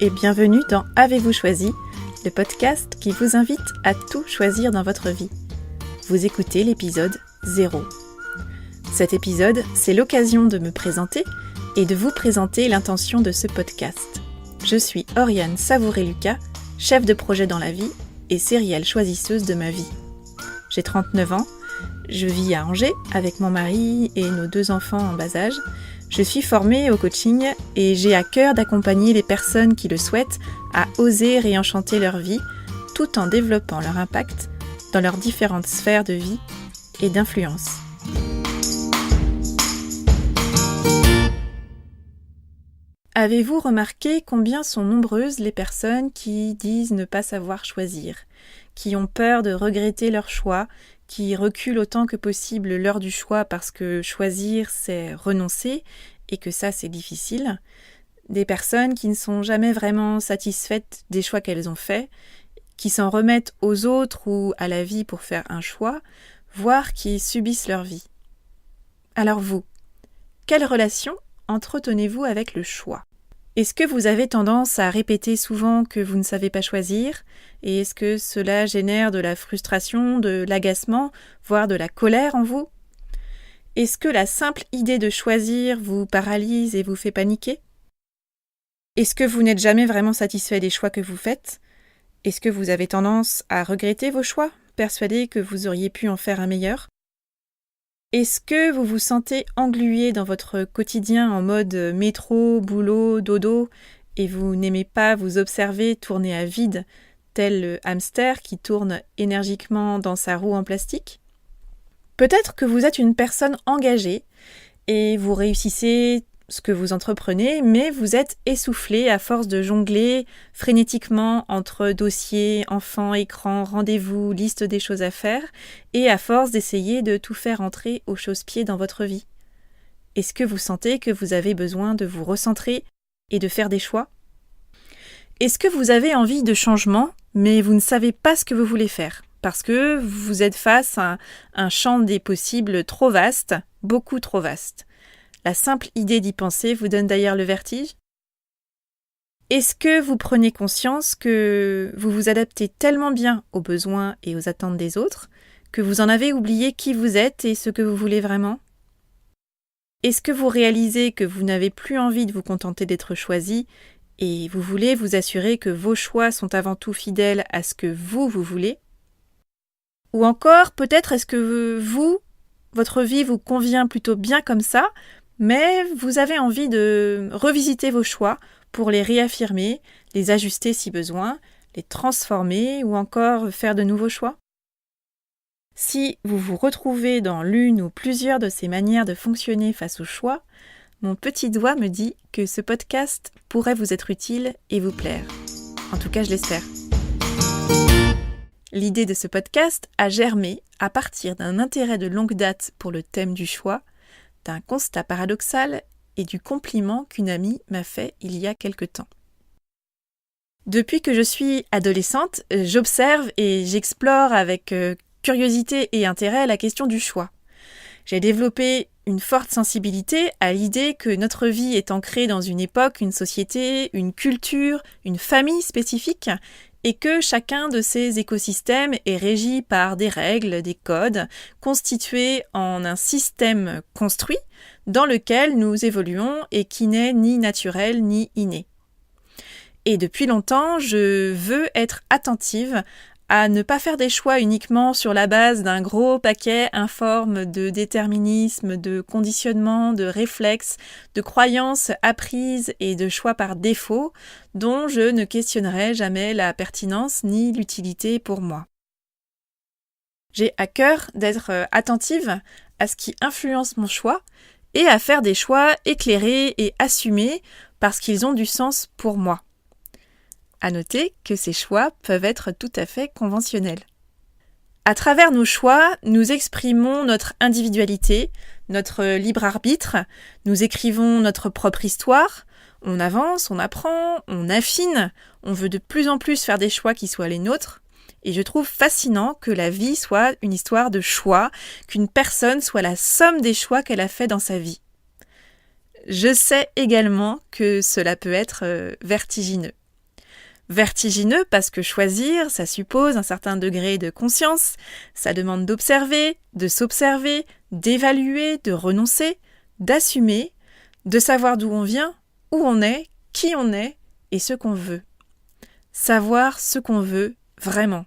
et bienvenue dans Avez-vous choisi, le podcast qui vous invite à tout choisir dans votre vie. Vous écoutez l'épisode 0. Cet épisode, c'est l'occasion de me présenter et de vous présenter l'intention de ce podcast. Je suis Oriane Savouré-Lucas, chef de projet dans la vie et sérielle choisisseuse de ma vie. J'ai 39 ans, je vis à Angers avec mon mari et nos 2 enfants en bas âge. Je suis formée au coaching et j'ai à cœur d'accompagner les personnes qui le souhaitent à oser réenchanter leur vie tout en développant leur impact dans leurs différentes sphères de vie et d'influence. Avez-vous remarqué combien sont nombreuses les personnes qui disent ne pas savoir choisir, qui ont peur de regretter leur choix, qui reculent autant que possible l'heure du choix parce que choisir c'est renoncer et que ça c'est difficile, des personnes qui ne sont jamais vraiment satisfaites des choix qu'elles ont faits, qui s'en remettent aux autres ou à la vie pour faire un choix, voire qui subissent leur vie. Alors vous, quelle relation entretenez-vous avec le choix ? Est-ce que vous avez tendance à répéter souvent que vous ne savez pas choisir ? Et est-ce que cela génère de la frustration, de l'agacement, voire de la colère en vous ? Est-ce que la simple idée de choisir vous paralyse et vous fait paniquer ? Est-ce que vous n'êtes jamais vraiment satisfait des choix que vous faites ? Est-ce que vous avez tendance à regretter vos choix, persuadé que vous auriez pu en faire un meilleur ? Est-ce que vous vous sentez englué dans votre quotidien en mode métro, boulot, dodo et vous n'aimez pas vous observer tourner à vide, tel le hamster qui tourne énergiquement dans sa roue en plastique ? Peut-être que vous êtes une personne engagée et vous réussissez ce que vous entreprenez, mais vous êtes essoufflé à force de jongler frénétiquement entre dossiers, enfants, écrans, rendez-vous, liste des choses à faire, et à force d'essayer de tout faire entrer au chausse-pied dans votre vie. Est-ce que vous sentez que vous avez besoin de vous recentrer et de faire des choix ? Est-ce que vous avez envie de changement, mais vous ne savez pas ce que vous voulez faire ? Parce que vous êtes face à un champ des possibles trop vaste, beaucoup trop vaste. La simple idée d'y penser vous donne d'ailleurs le vertige ? Est-ce que vous prenez conscience que vous vous adaptez tellement bien aux besoins et aux attentes des autres que vous en avez oublié qui vous êtes et ce que vous voulez vraiment ? Est-ce que vous réalisez que vous n'avez plus envie de vous contenter d'être choisi et vous voulez vous assurer que vos choix sont avant tout fidèles à ce que vous voulez ? Ou encore, peut-être est-ce que votre vie vous convient plutôt bien comme ça, mais vous avez envie de revisiter vos choix pour les réaffirmer, les ajuster si besoin, les transformer ou encore faire de nouveaux choix ? Si vous vous retrouvez dans l'une ou plusieurs de ces manières de fonctionner face au choix, mon petit doigt me dit que ce podcast pourrait vous être utile et vous plaire. En tout cas, je l'espère. L'idée de ce podcast a germé à partir d'un intérêt de longue date pour le thème du choix, d'un constat paradoxal et du compliment qu'une amie m'a fait il y a quelque temps. Depuis que je suis adolescente, j'observe et j'explore avec curiosité et intérêt la question du choix. J'ai développé une forte sensibilité à l'idée que notre vie est ancrée dans une époque, une société, une culture, une famille spécifique et que chacun de ces écosystèmes est régi par des règles, des codes, constitués en un système construit dans lequel nous évoluons et qui n'est ni naturel ni inné. Et depuis longtemps, je veux être attentive à ne pas faire des choix uniquement sur la base d'un gros paquet informe de déterminisme, de conditionnement, de réflexes, de croyances apprises et de choix par défaut, dont je ne questionnerai jamais la pertinence ni l'utilité pour moi. J'ai à cœur d'être attentive à ce qui influence mon choix et à faire des choix éclairés et assumés parce qu'ils ont du sens pour moi. À noter que ces choix peuvent être tout à fait conventionnels. À travers nos choix, nous exprimons notre individualité, notre libre arbitre, nous écrivons notre propre histoire, on avance, on apprend, on affine, on veut de plus en plus faire des choix qui soient les nôtres, et je trouve fascinant que la vie soit une histoire de choix, qu'une personne soit la somme des choix qu'elle a fait dans sa vie. Je sais également que cela peut être vertigineux. Vertigineux parce que choisir, ça suppose un certain degré de conscience, ça demande d'observer, de s'observer, d'évaluer, de renoncer, d'assumer, de savoir d'où on vient, où on est, qui on est et ce qu'on veut. Savoir ce qu'on veut vraiment.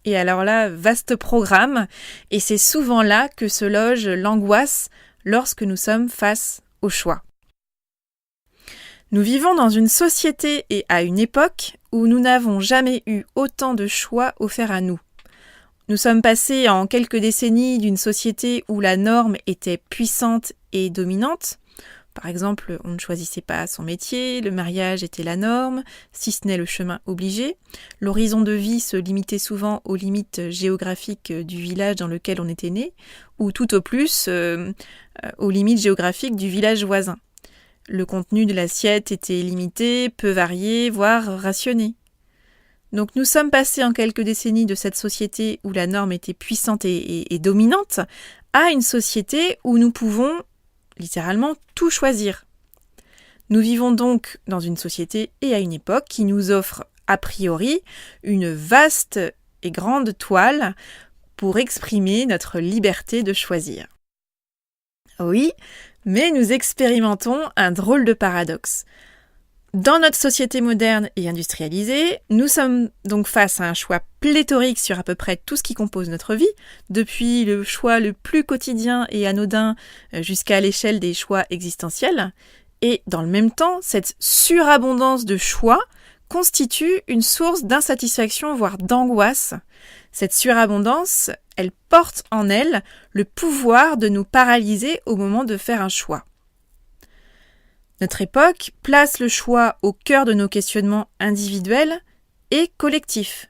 Et alors là, vaste programme, et c'est souvent là que se loge l'angoisse lorsque nous sommes face au choix. Nous vivons dans une société et à une époque où nous n'avons jamais eu autant de choix offerts à nous. Nous sommes passés en quelques décennies d'une société où la norme était puissante et dominante. Par exemple, on ne choisissait pas son métier, le mariage était la norme, si ce n'est le chemin obligé. L'horizon de vie se limitait souvent aux limites géographiques du village dans lequel on était né, ou tout au plus aux limites géographiques du village voisin. Le contenu de l'assiette était limité, peu varié, voire rationné. Donc nous sommes passés en quelques décennies de cette société où la norme était puissante et dominante à une société où nous pouvons littéralement tout choisir. Nous vivons donc dans une société et à une époque qui nous offre a priori une vaste et grande toile pour exprimer notre liberté de choisir. Oui, mais nous expérimentons un drôle de paradoxe. Dans notre société moderne et industrialisée, nous sommes donc face à un choix pléthorique sur à peu près tout ce qui compose notre vie, depuis le choix le plus quotidien et anodin jusqu'à l'échelle des choix existentiels. Et dans le même temps, cette surabondance de choix constitue une source d'insatisfaction, voire d'angoisse. Cette surabondance, elle porte en elle le pouvoir de nous paralyser au moment de faire un choix. Notre époque place le choix au cœur de nos questionnements individuels et collectifs.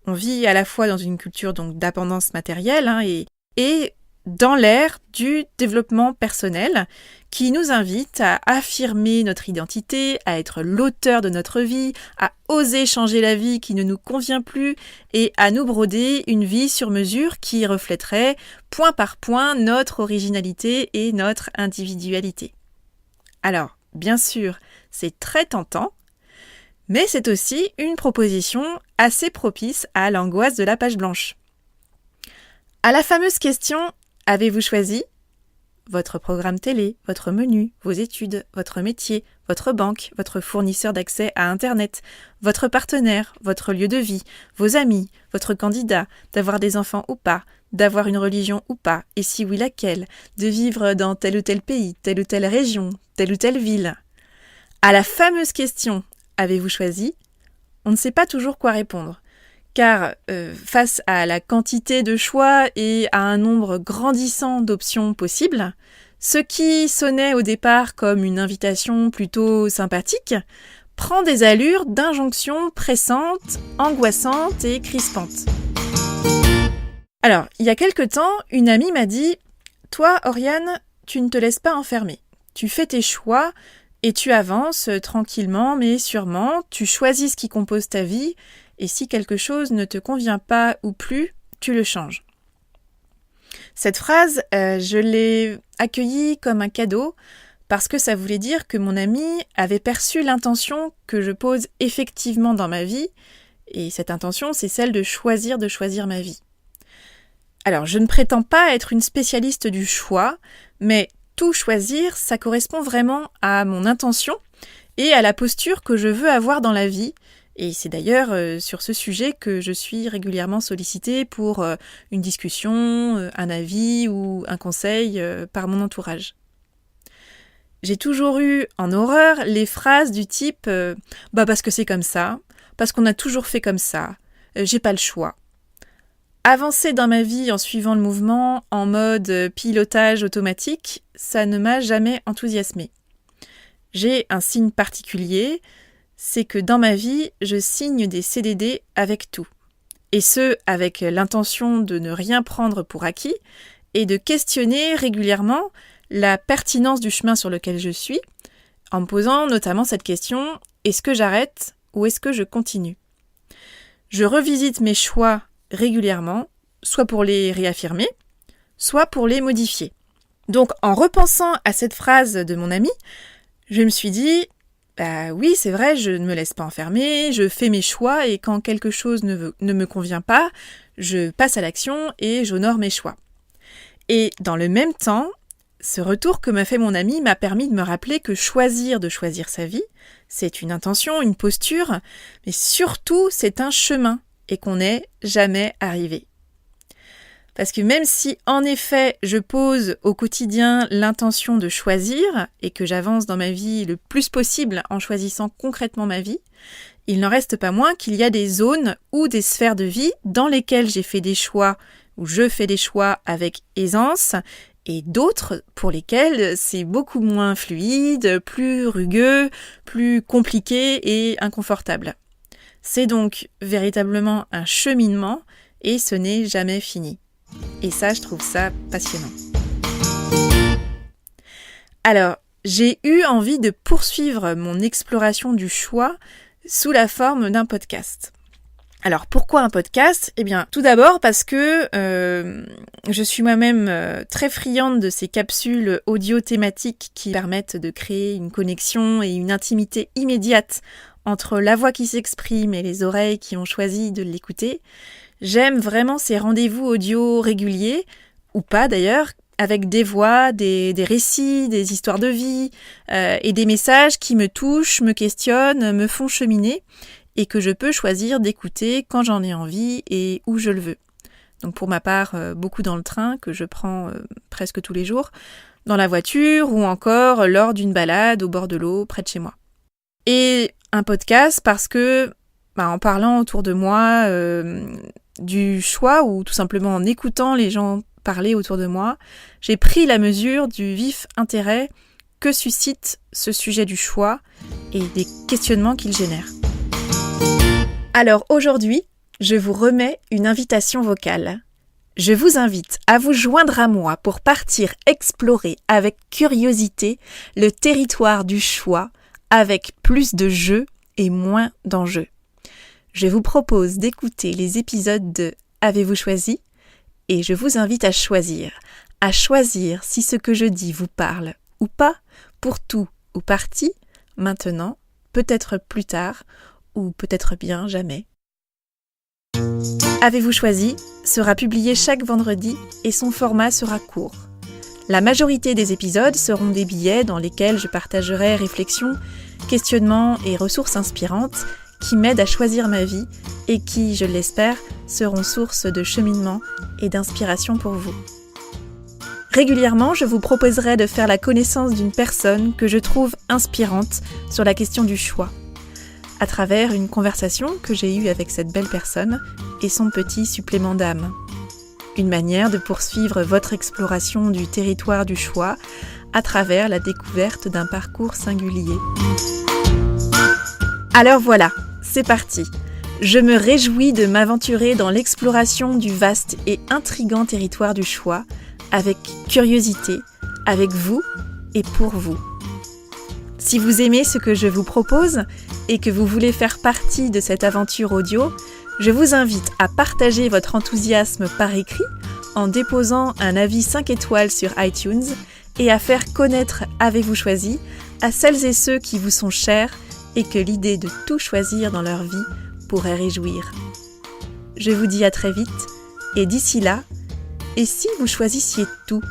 On vit à la fois dans une culture donc d'abondance matérielle et dans l'ère du développement personnel qui nous invite à affirmer notre identité, à être l'auteur de notre vie, à oser changer la vie qui ne nous convient plus et à nous broder une vie sur mesure qui reflèterait point par point notre originalité et notre individualité. Alors, bien sûr, c'est très tentant, mais c'est aussi une proposition assez propice à l'angoisse de la page blanche. À la fameuse question « Avez-vous choisi ?» Votre programme télé, votre menu, vos études, votre métier, votre banque, votre fournisseur d'accès à Internet, votre partenaire, votre lieu de vie, vos amis, votre candidat, d'avoir des enfants ou pas, d'avoir une religion ou pas, et si oui laquelle, de vivre dans tel ou tel pays, telle ou telle région, telle ou telle ville. À la fameuse question « Avez-vous choisi ?» on ne sait pas toujours quoi répondre. Car face à la quantité de choix et à un nombre grandissant d'options possibles, ce qui sonnait au départ comme une invitation plutôt sympathique prend des allures d'injonction pressante, angoissante et crispante. Alors, il y a quelque temps, une amie m'a dit « Toi, Oriane, tu ne te laisses pas enfermer. Tu fais tes choix et tu avances tranquillement mais sûrement, tu choisis ce qui compose ta vie et si quelque chose ne te convient pas ou plus, tu le changes. » Cette phrase, je l'ai accueillie comme un cadeau parce que ça voulait dire que mon amie avait perçu l'intention que je pose effectivement dans ma vie et cette intention, c'est celle de choisir ma vie. Alors, je ne prétends pas être une spécialiste du choix, mais tout choisir, ça correspond vraiment à mon intention et à la posture que je veux avoir dans la vie. Et c'est d'ailleurs sur ce sujet que je suis régulièrement sollicitée pour une discussion, un avis ou un conseil par mon entourage. J'ai toujours eu en horreur les phrases du type « parce que c'est comme ça, parce qu'on a toujours fait comme ça, j'ai pas le choix ». Avancer dans ma vie en suivant le mouvement, en mode pilotage automatique, ça ne m'a jamais enthousiasmée. J'ai un signe particulier, c'est que dans ma vie, je signe des CDD avec tout. Et ce, avec l'intention de ne rien prendre pour acquis et de questionner régulièrement la pertinence du chemin sur lequel je suis, en me posant notamment cette question, est-ce que j'arrête ou est-ce que je continue ? Je revisite mes choix régulièrement, soit pour les réaffirmer, soit pour les modifier. Donc en repensant à cette phrase de mon ami, je me suis dit, Bah oui, c'est vrai, je ne me laisse pas enfermer, je fais mes choix et quand quelque chose ne me convient pas, je passe à l'action et j'honore mes choix. Et dans le même temps, ce retour que m'a fait mon ami m'a permis de me rappeler que choisir sa vie, c'est une intention, une posture, mais surtout c'est un chemin et qu'on n'est jamais arrivé. Parce que même si, en effet, je pose au quotidien l'intention de choisir et que j'avance dans ma vie le plus possible en choisissant concrètement ma vie, il n'en reste pas moins qu'il y a des zones ou des sphères de vie dans lesquelles j'ai fait des choix ou je fais des choix avec aisance et d'autres pour lesquelles c'est beaucoup moins fluide, plus rugueux, plus compliqué et inconfortable. C'est donc véritablement un cheminement et ce n'est jamais fini. Et ça, je trouve ça passionnant. Alors, j'ai eu envie de poursuivre mon exploration du choix sous la forme d'un podcast. Alors, pourquoi un podcast ? Eh bien, tout d'abord parce que je suis moi-même très friande de ces capsules audio thématiques qui permettent de créer une connexion et une intimité immédiate entre la voix qui s'exprime et les oreilles qui ont choisi de l'écouter. J'aime vraiment ces rendez-vous audio réguliers, ou pas d'ailleurs, avec des voix, des récits, des histoires de vie et des messages qui me touchent, me questionnent, me font cheminer et que je peux choisir d'écouter quand j'en ai envie et où je le veux. Donc pour ma part, beaucoup dans le train que je prends presque tous les jours, dans la voiture ou encore lors d'une balade au bord de l'eau près de chez moi. Et un podcast parce que, en parlant autour de moi du choix ou tout simplement en écoutant les gens parler autour de moi, j'ai pris la mesure du vif intérêt que suscite ce sujet du choix et des questionnements qu'il génère. Alors aujourd'hui, je vous remets une invitation vocale. Je vous invite à vous joindre à moi pour partir explorer avec curiosité le territoire du choix avec plus de jeu et moins d'enjeux. Je vous propose d'écouter les épisodes de Avez-vous choisi ? Et je vous invite à choisir si ce que je dis vous parle ou pas, pour tout ou partie, maintenant, peut-être plus tard, ou peut-être bien jamais. Avez-vous choisi ? Sera publié chaque vendredi et son format sera court. La majorité des épisodes seront des billets dans lesquels je partagerai réflexions, questionnements et ressources inspirantes qui m'aident à choisir ma vie et qui, je l'espère, seront source de cheminement et d'inspiration pour vous. Régulièrement, je vous proposerai de faire la connaissance d'une personne que je trouve inspirante sur la question du choix, à travers une conversation que j'ai eue avec cette belle personne et son petit supplément d'âme. Une manière de poursuivre votre exploration du territoire du choix à travers la découverte d'un parcours singulier. Alors voilà, c'est parti. Je me réjouis de m'aventurer dans l'exploration du vaste et intrigant territoire du choix, avec curiosité, avec vous et pour vous. Si vous aimez ce que je vous propose et que vous voulez faire partie de cette aventure audio, je vous invite à partager votre enthousiasme par écrit en déposant un avis 5 étoiles sur iTunes et à faire connaître Avez-vous choisi à celles et ceux qui vous sont chers et que l'idée de tout choisir dans leur vie pourrait réjouir. Je vous dis à très vite et d'ici là, et si vous choisissiez tout ?